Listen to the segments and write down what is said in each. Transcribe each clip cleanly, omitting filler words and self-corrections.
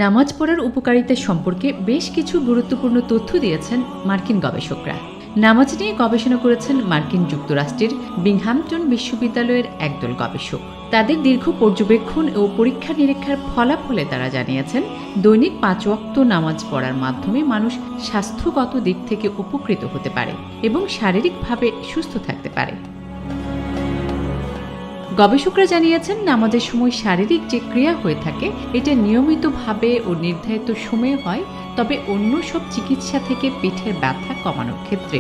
নামাজ পড়ার উপকারিতা সম্পর্কে বেশ কিছু গুরুত্বপূর্ণ তথ্য দিয়েছেন মার্কিন গবেষকরা। নামাজ নিয়ে গবেষণা করেছেন মার্কিন যুক্তরাষ্ট্রের বিংহামটন বিশ্ববিদ্যালয়ের একদল গবেষক। তাদের দীর্ঘ পর্যবেক্ষণ ও পরীক্ষা নিরীক্ষার ফলাফলে তারা জানিয়েছেন, দৈনিক 5 ওয়াক্ত নামাজ পড়ার মাধ্যমে মানুষ স্বাস্থ্যগত দিক থেকে উপকৃত হতে পারে এবং শারীরিকভাবে সুস্থ থাকতে পারে। গবেষকরা জানিয়েছেন, নামাজের সময় শারীরিক যে ক্রিয়া হয়ে থাকে এটা নিয়মিতভাবে ও নির্ধারিত সময়ে হয়, তবে অন্য সব চিকিৎসা থেকে পিঠের ব্যথা কমানোর ক্ষেত্রে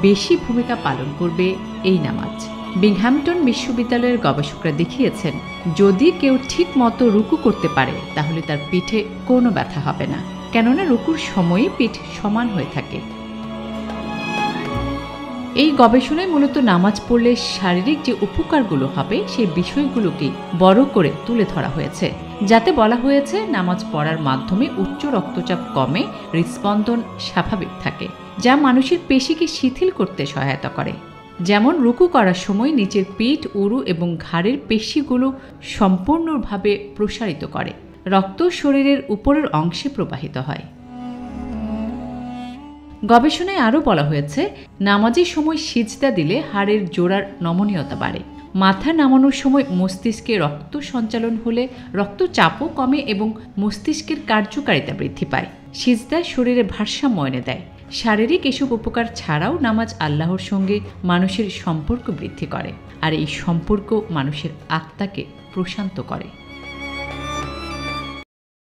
বেশি ভূমিকা পালন করবে এই নামাজ। বিংহামটন বিশ্ববিদ্যালয়ের গবেষকরা দেখিয়েছেন, যদি কেউ ঠিক মতো রুকু করতে পারে তাহলে তার পিঠে কোনো ব্যথা হবে না, কেননা রুকুর সময়ই পিঠ সমান হয়ে থাকে। এই গবেষণায় মূলত নামাজ পড়লে শারীরিক যে উপকারগুলো হবে সেই বিষয়গুলোকে বড় করে তুলে ধরা হয়েছে, যাতে বলা হয়েছে নামাজ পড়ার মাধ্যমে উচ্চ রক্তচাপ কমে, হৃদস্পন্দন স্বাভাবিক থাকে, যা মানুষের পেশিকে শিথিল করতে সহায়তা করে। যেমন রুকু করার সময় নিচের পিঠ, উরু এবং ঘাড়ের পেশিগুলো সম্পূর্ণভাবে প্রসারিত করে, রক্ত শরীরের উপরের অংশে প্রবাহিত হয়। গবেষণায় আরও বলা হয়েছে, নামাজের সময় সিজদা দিলে হাড়ের জোড়ার নমনীয়তা বাড়ে, মাথা নামানোর সময় মস্তিষ্কে রক্ত সঞ্চালন হলে রক্তচাপও কমে এবং মস্তিষ্কের কার্যকারিতা বৃদ্ধি পায়। সিজদা শরীরে ভারসাম্য এনে দেয়। শারীরিক এসব উপকার ছাড়াও নামাজ আল্লাহর সঙ্গে মানুষের সম্পর্ক বৃদ্ধি করে, আর এই সম্পর্ক মানুষের আত্মাকে প্রশান্ত করে।